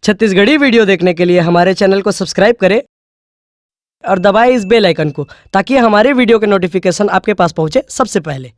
Chhattisgarhi video देखने के लिए हमारे चैनल को सब्सक्राइब करें और दबाएं इस बेल आइकन को, ताकि हमारे वीडियो के नोटिफिकेशन आपके पास पहुंचे सबसे पहले।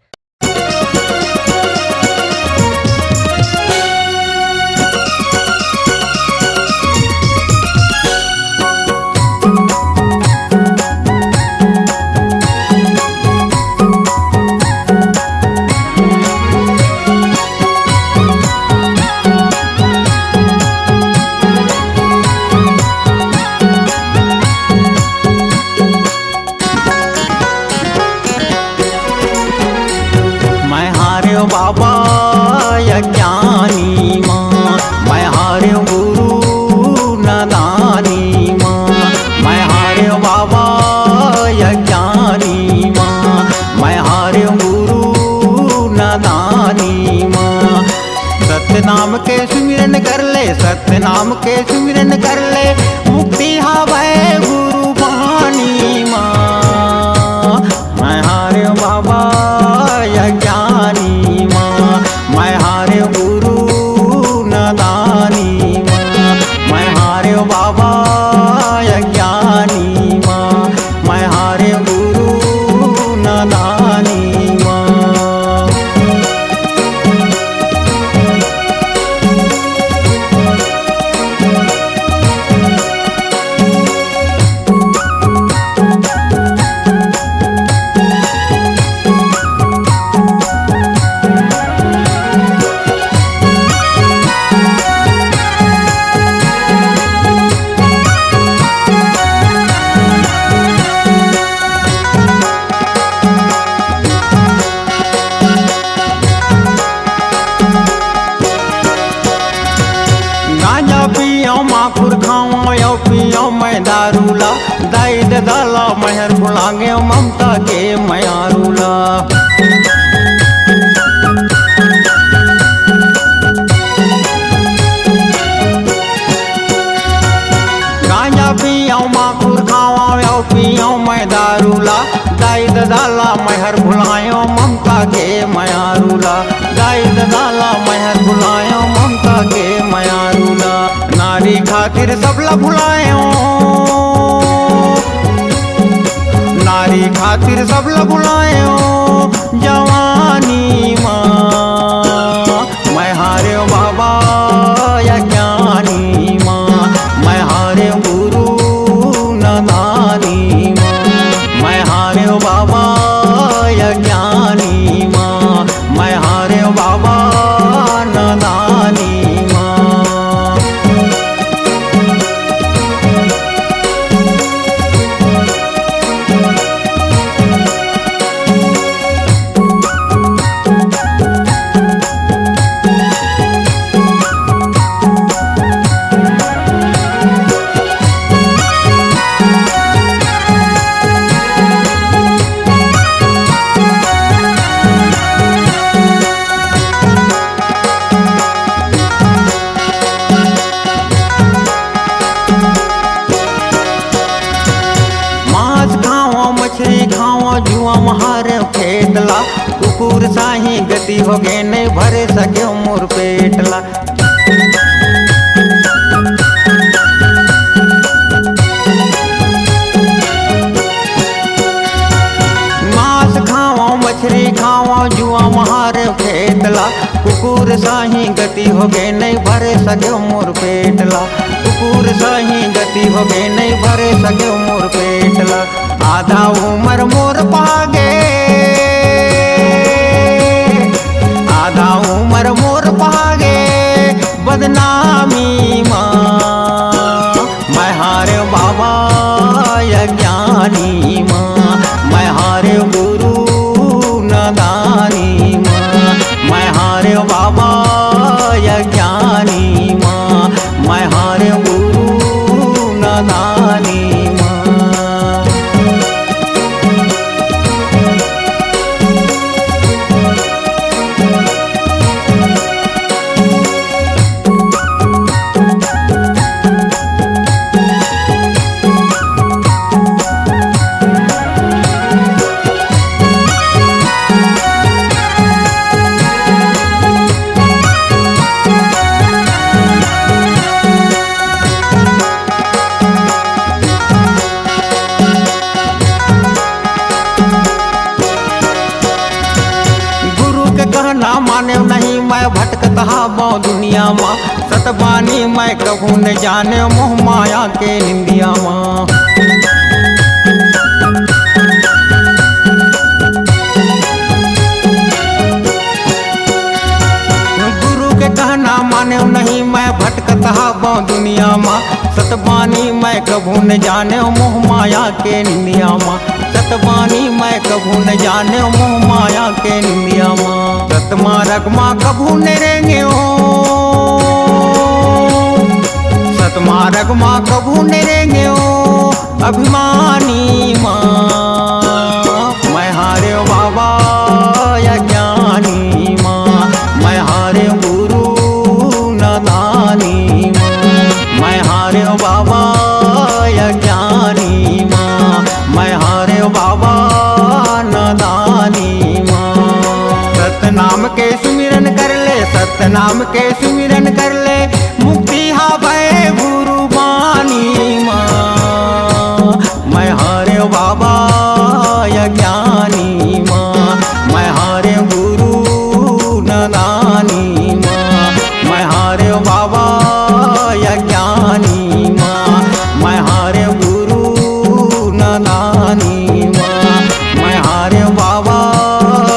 बाबा यज्ञानी माँ, मैं हार्यो गुरु नदानी माँ। मैं हार्यो बाबा यज्ञानी माँ, मैं हार्यो गुरु नदानी माँ। सत्य नाम के सुमिरन कर ले, सत्य नाम के सुमिरन कर ले, मुक्ति हावै गुरु बानी माँ। मैं हार्यो बाबा यज्ञानी माँ, मैं हार्यो गुरु नदानी माँ। मैं हार्यो बाबा यज्ञानी माँ, मैं हार्यो गुरु नदानी माँ। माखुर खाओ यो पियो मैं दारूला, दाई दाला महर बुलागे ममता के मयारूला। गांजा पियो माखुर खाओ यो पियो मैं दारूला, दाई दाला महर बुलायो ममता के मयारूला। दाई दाला महर बुलायो ममता के मयारूला। नारी खातिर सबला भुलायो, नारी खातिर सबला भुलायो जवानी माँ। मैं हार्यो बाबा यज्ञानी माँ, मैं हार्यो गुरु नदानी माँ। मैं हार्यो बाबा यज्ञानी माँ, मैं हार्यो बाबा नदानी माँ। मछली खाओ जुआ महारे फेटला, कुकुर साही गति हो गए नहीं भरे सके मोर पेटला। मांस खाओ मछली खाओ जुआ महारे फेटला, कुकुर साही गति हो गए नहीं भरे सके मोर पेटला। कुकुर साही गति हो गए नहीं भरे सके मोर पेटला। आधा उम्र मोर पागे, आधा उम्र मोर पागे बदनामी माँ। मैं हार्यो बाबा यज्ञानी माँ, मैं हार्यो गुरु नदानी माँ। मैं हार्यो बाबा यज्ञानी माँ, मैं हार्यो गुरु नदानी माँ। माँ। सतबानी मैं कभू न जाने मोह माया के निंदिया माँ। गुरु के कहना माने नहीं मैं भटकता बहु दुनिया माँ। सतबानी मैं कभू न जाने मोह माया के निंदिया माँ। सतबानी मैं कभू न जाने मोह माया के निंदिया माँ। सतमार्ग माँ कभू न रेंगे हो, सतमार्ग माँ कभू न रेंगे हो अभिमानी माँ। मैं हारे बाबा या ज्ञानी माँ, मैं हारे गुरु नादानी माँ। मैं हारे बाबा या ज्ञानी माँ, मैं हारे बाबा नादानी माँ। सतनाम के सुमिरन कर ले, सतनाम के सुमिरन कर ले, मुक्ति हा भय गुरु बानी माँ। मैं हारे बाबा या ज्ञानी माँ, मैं हारे गुरु नादानी माँ। मैं हारे बाबा या ज्ञानी माँ, मैं हारे गुरु नादानी माँ। मैं हारे बाबा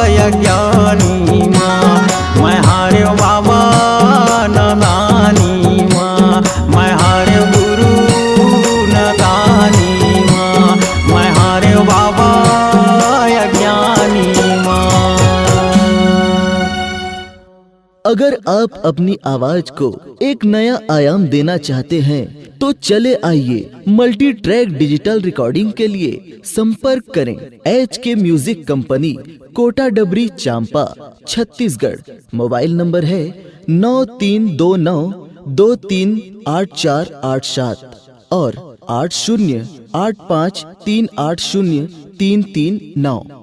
या ज्ञानी माँ, मैं हारे बाबा नादानी माँ। मैं हारे गुरु नादानी माँ, मैं हारे बाबा या ज्ञानी माँ। अगर आप अपनी आवाज को एक नया आयाम देना चाहते हैं तो चले आइए मल्टी ट्रैक डिजिटल रिकॉर्डिंग के लिए संपर्क करें HK म्यूजिक कंपनी, कोटा डबरी, चांपा, छत्तीसगढ़। मोबाइल नंबर है 9329238487 और 8085380339।